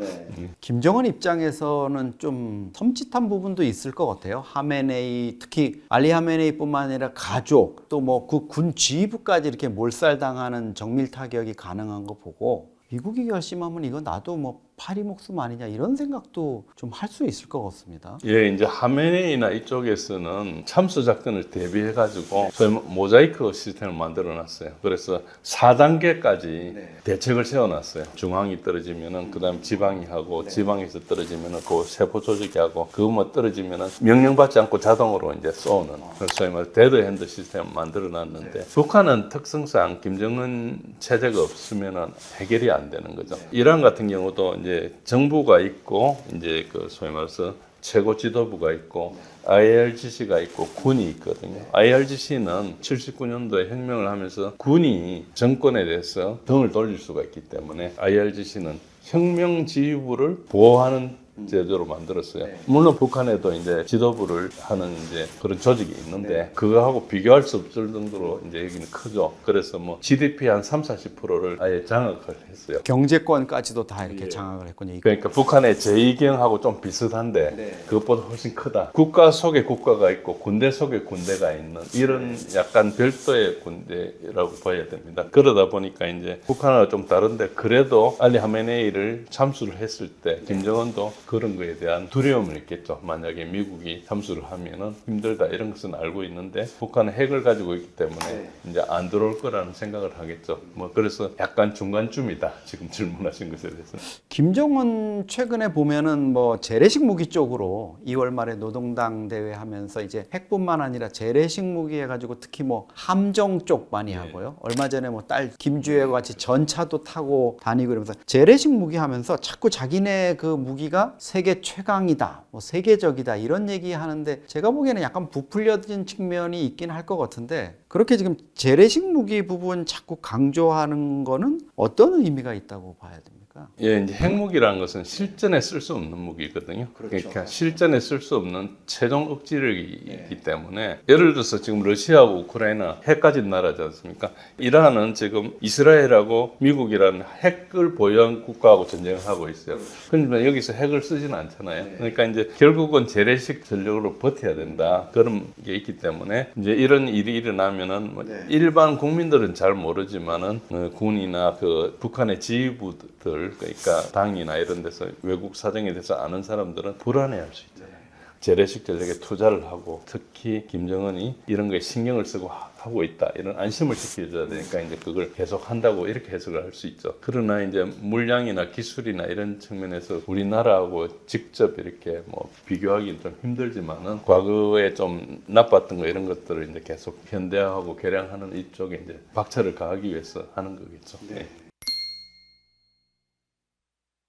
김정은 입장에서는 좀 섬찟한 부분도 있을 것 같아요. 하메네이 특히 알리 하메네이뿐만 아니라 가족 또 뭐 그 군 지휘부까지 이렇게 몰살당하는 정밀 타격이 가능한 거 보고 미국이 결심하면 이거 나도 뭐 파리 목숨 아니냐 이런 생각도 좀 할 수 있을 것 같습니다. 예, 이제 하메네이나 이쪽에서는 참수 작전을 대비해 가지고 저희 모자이크 시스템을 만들어 놨어요. 그래서 4단계까지 대책을 세워 놨어요. 중앙이 떨어지면은 그다음 지방이 하고 지방에서 떨어지면은 그 세포 조직이 하고 그거 뭐 떨어지면은 명령받지 않고 자동으로 이제 쏘는 그래서 저희 말 데드 핸드 시스템을 만들어 놨는데 북한은 특성상 김정은 체제가 없으면은 해결이 안 되는 거죠. 이란 같은 경우도 이제 정부가 있고 이제 그 소위 말해서 최고 지도부가 있고 IRGC가 있고 군이 있거든요. IRGC는 79년도에 혁명을 하면서 군이 정권에 대해서 등을 돌릴 수가 있기 때문에 IRGC는 혁명 지휘부를 보호하는 제도로 만들었어요. 물론 북한에도 이제 지도부를 하는 이제 그런 조직이 있는데 그거하고 비교할 수 없을 정도로 이제 여기는 크죠. 그래서 뭐 GDP 한 30-40%를 아예 장악을 했어요. 경제권까지도 다 이렇게 장악을 했군요. 그러니까 북한의 제2경하고 좀 비슷한데 그것보다 훨씬 크다. 국가 속에 국가가 있고 군대 속에 군대가 있는 이런 약간 별도의 군대라고 봐야 됩니다. 그러다 보니까 이제 북한은 좀 다른데 그래도 알리 하메네이를 참수를 했을 때 김정은도 그런 거에 대한 두려움을 있겠죠. 만약에 미국이 참수를 하면은 힘들다 이런 것은 알고 있는데 북한은 핵을 가지고 있기 때문에 이제 안 들어올 거라는 생각을 하겠죠. 뭐 그래서 약간 중간쯤이다. 지금 질문하신 것에 대해서. 김정은 최근에 보면은 뭐 재래식 무기 쪽으로 2월 말에 노동당 대회 하면서 이제 핵뿐만 아니라 재래식 무기 해가지고 특히 뭐 함정 쪽 많이 하고요. 얼마 전에 뭐 딸 김주혜와 같이 전차도 타고 다니고 이러면서 재래식 무기 하면서 자꾸 자기네 그 무기가 세계 최강이다, 뭐 세계적이다 이런 얘기하는데 제가 보기에는 약간 부풀려진 측면이 있긴 할 것 같은데 그렇게 지금 재래식 무기 부분 자꾸 강조하는 거는 어떤 의미가 있다고 봐야 됩니까? 예, 이제 핵무기라는 것은 실전에 쓸 수 없는 무기거든요. 그러니까 실전에 쓸 수 없는 최종 억지력이기 때문에 예를 들어서 지금 러시아하고 우크라이나 핵 가진 나라지 않습니까? 이란은 지금 이스라엘하고 미국이라는 핵을 보유한 국가하고 전쟁을 하고 있어요. 그런데 여기서 핵을 쓰지는 않잖아요. 그러니까 이제 결국은 재래식 전력으로 버텨야 된다. 그런 게 있기 때문에 이제 이런 일이 일어나면은 뭐 일반 국민들은 잘 모르지만은 군이나 그 북한의 지휘부들 그러니까 당이나 이런 데서 외국 사정에 대해서 아는 사람들은 불안해할 수 있잖아요. 재래식 전력에 투자를 하고 특히 김정은이 이런 거에 신경을 쓰고 하고 있다 이런 안심을 시켜줘야 되니까 이제 그걸 계속 한다고 이렇게 해석을 할 수 있죠. 그러나 이제 물량이나 기술이나 이런 측면에서 우리나라하고 직접 이렇게 뭐 비교하기는 좀 힘들지만은 과거에 좀 나빴던 거 이런 것들을 이제 계속 현대화하고 개량하는 이쪽에 이제 박차를 가하기 위해서 하는 거겠죠. 네.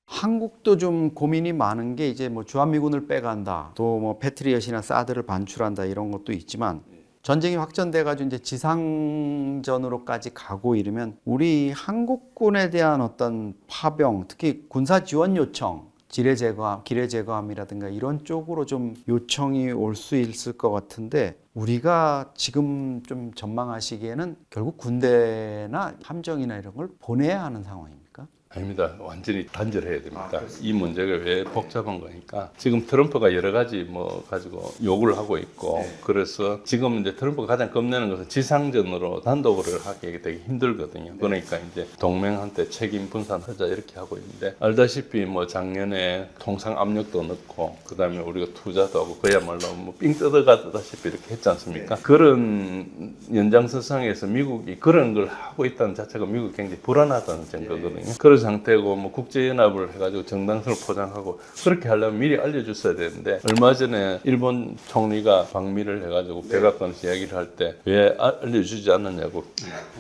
한국도 좀 고민이 많은 게 이제 뭐 주한미군을 빼간다, 또 뭐 패트리엇이나 사드를 반출한다 이런 것도 있지만 전쟁이 확전돼 가지고 이제 지상전으로까지 가고 이러면 우리 한국군에 대한 어떤 파병, 특히 군사 지원 요청, 기뢰 제거함이라든가 이런 쪽으로 좀 요청이 올 수 있을 것 같은데 우리가 지금 좀 전망하시기에는 결국 군대나 함정이나 이런 걸 보내야 하는 상황입니까? 아닙니다. 완전히 단절해야 됩니다. 이 문제가 왜 복잡한 거니까 지금 트럼프가 여러 가지 뭐 가지고 요구를 하고 있고 그래서 지금 이제 트럼프가 가장 겁내는 것은 지상전으로 단독으로 하기 되게 힘들거든요. 그러니까 이제 동맹한테 책임 분산하자 이렇게 하고 있는데 알다시피 뭐 작년에 통상 압력도 넣고 그다음에 우리가 투자도 하고 그야말로 뭐 삥 뜯어가다시피 이렇게 했지 않습니까? 그런 연장선상에서 미국이 그런 걸 하고 있다는 자체가 미국 굉장히 불안하다는 증거거든요. 그런 상태고 뭐 국제연합을 해가지고 정당성을 포장하고 그렇게 하려면 미리 알려줬어야 되는데 얼마 전에 일본 총리가 방미를 해가지고 백악관에서 이야기를 할 때 왜 알려주지 않느냐고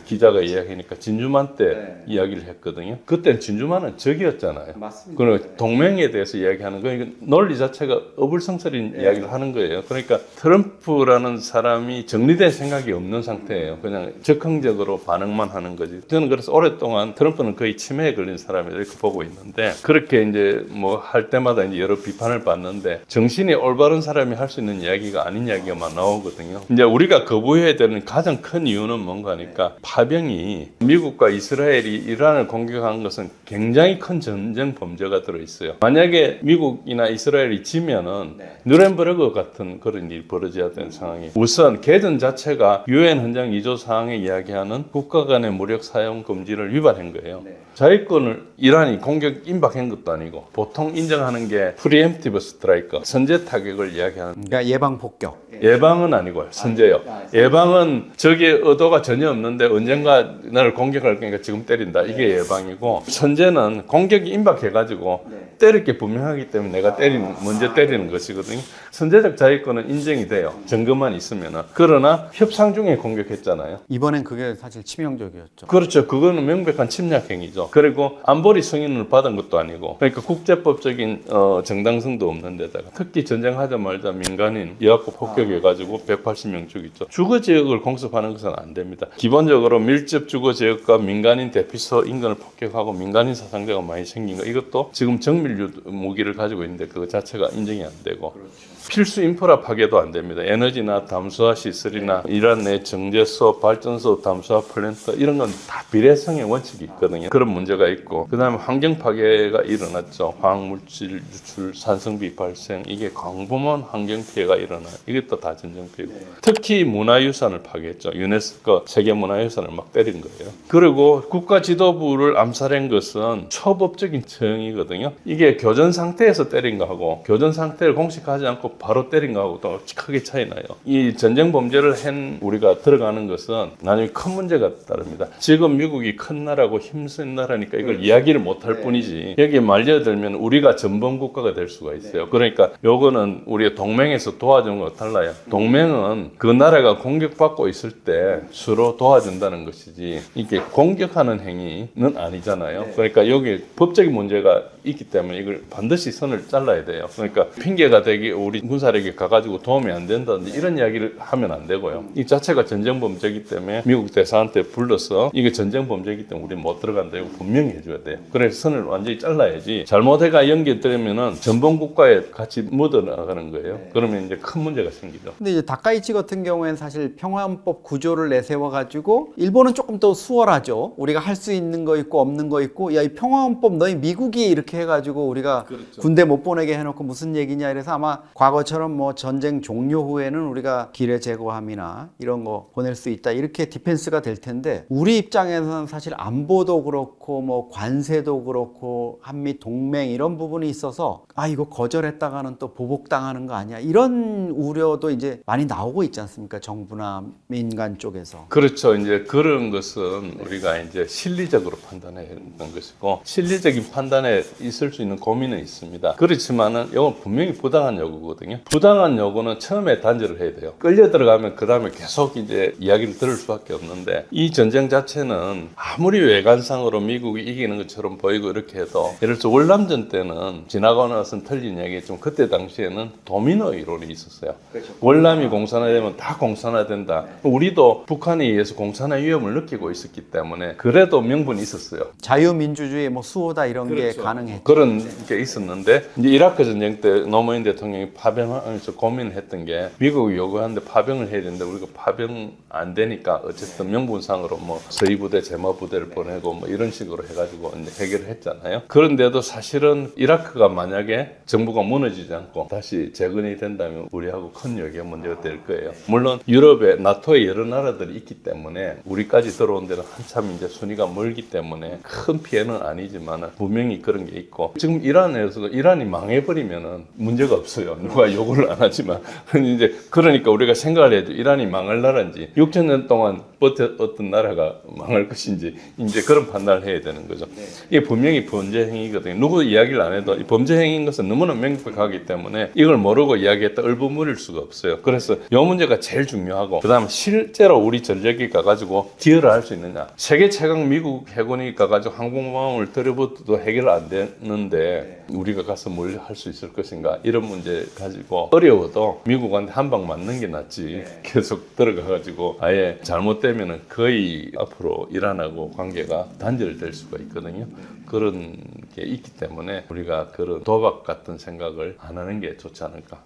기자가 이야기하니까 진주만 때 이야기를 했거든요. 그때는 진주만은 적이었잖아요. 맞습니다. 그리고 동맹에 대해서 이야기하는 거 그러니까 논리 자체가 어불성설인 이야기를 하는 거예요. 그러니까 트럼프라는 사람이 정리된 생각이 없는 상태예요. 그냥 적극적으로 반응만 하는 거지. 저는 그래서 오랫동안 트럼프는 거의 치매에 걸린 사람이 이렇게 보고 있는데 그렇게 이제 뭐 할 때마다 이제 여러 비판을 받는데 정신이 올바른 사람이 할 수 있는 이야기가 아닌 이야기가 막 나오거든요. 이제 우리가 거부해야 되는 가장 큰 이유는 뭔가 하니까 파병이 미국과 이스라엘이 이란을 공격한 것은 굉장히 큰 전쟁 범죄가 들어있어요. 만약에 미국이나 이스라엘이 지면은 누렌버르크 같은 그런 일이 벌어져야 되는 상황이 우선 개전 자체가 유엔 헌장 2조 사항에 이야기하는 국가 간의 무력 사용 금지를 위반한 거예요. 자위권을 이란이 공격 임박한 것도 아니고 보통 인정하는 게 프리엠티브 스트라이커 선제 타격을 이야기하는 그러니까 예방 폭격. 예방은 아니고요. 선제요. 예방은 적의 의도가 전혀 없는데 언젠가 나를 공격할 거니까 지금 때린다. 이게 예방이고 선제는 공격이 임박해가지고 때릴 게 분명하기 때문에 내가 먼저 때리는 것이거든요. 선제적 자위권은 인정이 돼요. 증거만 있으면은. 그러나 협상 중에 공격했잖아요. 이번엔 그게 사실 치명적이었죠. 그렇죠. 그거는 명백한 침략 행위죠. 그리고 안보리 승인을 받은 것도 아니고, 그러니까 국제법적인 정당성도 없는 데다가 특히 전쟁하자마자 민간인 이학고 폭격해가지고 180명 죽이죠. 주거 지역을 공습하는 것은 안 됩니다. 기본적으로 밀접 주거 지역과 민간인 대피소 인근을 폭격하고 민간인 사상자가 많이 생긴 거 이것도 지금 정밀 무기를 가지고 있는데 그거 자체가 인정이 안 되고. 필수 인프라 파괴도 안 됩니다. 에너지나 담수화 시설이나 이란 내 정제소, 발전소, 담수화 플랜트 이런 건 다 비례성의 원칙이 있거든요. 그런 문제가 있고 그 다음에 환경 파괴가 일어났죠. 화학물질 유출, 산성비 발생 이게 광범한 환경 피해가 일어나요. 이것도 다 전쟁 피해고 특히 문화유산을 파괴했죠. 유네스코 세계문화유산을 막 때린 거예요. 그리고 국가 지도부를 암살한 것은 초법적인 처형이거든요. 이게 교전 상태에서 때린 거하고 교전 상태를 공식하지 않고 바로 때린 거하고 또 크게 차이 나요. 이 전쟁 범죄를 한 우리가 들어가는 것은 나중에 큰 문제가 따릅니다. 지금 미국이 큰 나라고 힘센 나라니까 이걸 이야기를 못할 뿐이지 여기에 말려들면 우리가 전범 국가가 될 수가 있어요. 그러니까 요거는 우리가 동맹에서 도와주는 거와 달라요. 동맹은 그 나라가 공격받고 있을 때 서로 도와준다는 것이지 이게 공격하는 행위는 아니잖아요. 그러니까 여기 법적인 문제가 있기 때문에 이걸 반드시 선을 잘라야 돼요. 그러니까 핑계가 되기 우리 군사력이 가가지고 도움이 안 된다든지 이런 이야기를 하면 안 되고요. 이 자체가 전쟁 범죄이기 때문에 미국 대사한테 불러서 이게 전쟁 범죄이기 때문에 우리 못 들어간다 이거 분명히 해줘야 돼요. 그래서 선을 완전히 잘라야지 잘못해가 연결되면은 전범 국가에 같이 묻어나가는 거예요. 그러면 이제 큰 문제가 생기죠. 근데 이제 다카이치 같은 경우에는 사실 평화헌법 구조를 내세워 가지고 일본은 조금 더 수월하죠. 우리가 할 수 있는 거 있고 없는 거 있고 야 이 평화헌법 너희 미국이 이렇게 해가지고 우리가 그렇죠. 군대 못 보내게 해놓고 무슨 얘기냐 이래서 아마 과거처럼 뭐 전쟁 종료 후에는 우리가 기뢰 제거함이나 이런 거 보낼 수 있다 이렇게 디펜스가 될 텐데 우리 입장에서는 사실 안보도 그렇고 뭐 관세도 그렇고 한미 동맹 이런 부분이 있어서 아 이거 거절했다가는 또 보복당하는 거 아니야 이런 우려도 이제 많이 나오고 있지 않습니까 정부나 민간 쪽에서. 그렇죠. 이제 그런 것은 우리가 이제 실리적으로 판단해야 하는 것이고 실리적인 판단에 있을 수 있는 고민은 있습니다. 그렇지만은 이건 분명히 부당한 요구거든요. 부당한 요구는 처음에 단절을 해야 돼요. 끌려 들어가면 그 다음에 계속 이제 이야기를 들을 수밖에 없는데 이 전쟁 자체는 아무리 외관상으로 미국이 이기는 것처럼 보이고 이렇게 해도 예를 들어서 월남전 때는 지나고 나서는 틀린 이야기였지만 그때 당시에는 도미노 이론이 있었어요. 그렇죠. 월남이 공산화되면 다 공산화된다. 우리도 북한에 의해서 공산화 위험을 느끼고 있었기 때문에 그래도 명분이 있었어요. 자유민주주의 뭐 수호다 이런 게 가능했죠. 그런 게 있었는데 이제 이라크 전쟁 때 노무현 대통령이 파병하면서 고민했던 게 미국이 요구하는데 파병을 해야 되는데 우리가 파병 안 되니까 어쨌든 명분상으로 뭐 서해부대, 제마부대를 보내고 뭐 이런 식으로 해가지고 이제 해결을 했잖아요. 그런데도 사실은 이라크가 만약에 정부가 무너지지 않고 다시 재건이 된다면 우리하고 큰 여기에 문제가 될 거예요. 물론 유럽에 나토의 여러 나라들이 있기 때문에 우리까지 들어온 데는 한참 이제 순위가 멀기 때문에 큰 피해는 아니지만 분명히 그런 게 있고 지금 이란에서도 이란이 망해버리면은 문제가 없어요. 누가 요구를 안 하지만 이제 그러니까 우리가 생각을 해야죠. 이란이 망할 나라인지 6,000년 동안 어떤 나라가 망할 것인지 이제 그런 판단을 해야 되는 거죠. 이게 분명히 범죄 행위거든요. 누구 이야기를 안 해도 이 범죄 행위인 것은 너무나 명백하기 때문에 이걸 모르고 이야기했다 얼버무릴 수가 없어요. 그래서 이 문제가 제일 중요하고 그 다음에 실제로 우리 전력이 가가지고 기여를 할 수 있느냐. 세계 최강 미국 해군이 가가지고 항공모함을 들여봐도 해결 안 되는데 우리가 가서 뭘 할 수 있을 것인가 이런 문제 가지고 어려워도 미국한테 한 방 맞는 게 낫지 계속 들어가가지고 아예 잘못되면은 거의 앞으로 이란하고 관계가 단절될 수가 있거든요. 그런 게 있기 때문에 우리가 그런 도박 같은 생각을 안 하는 게 좋지 않을까.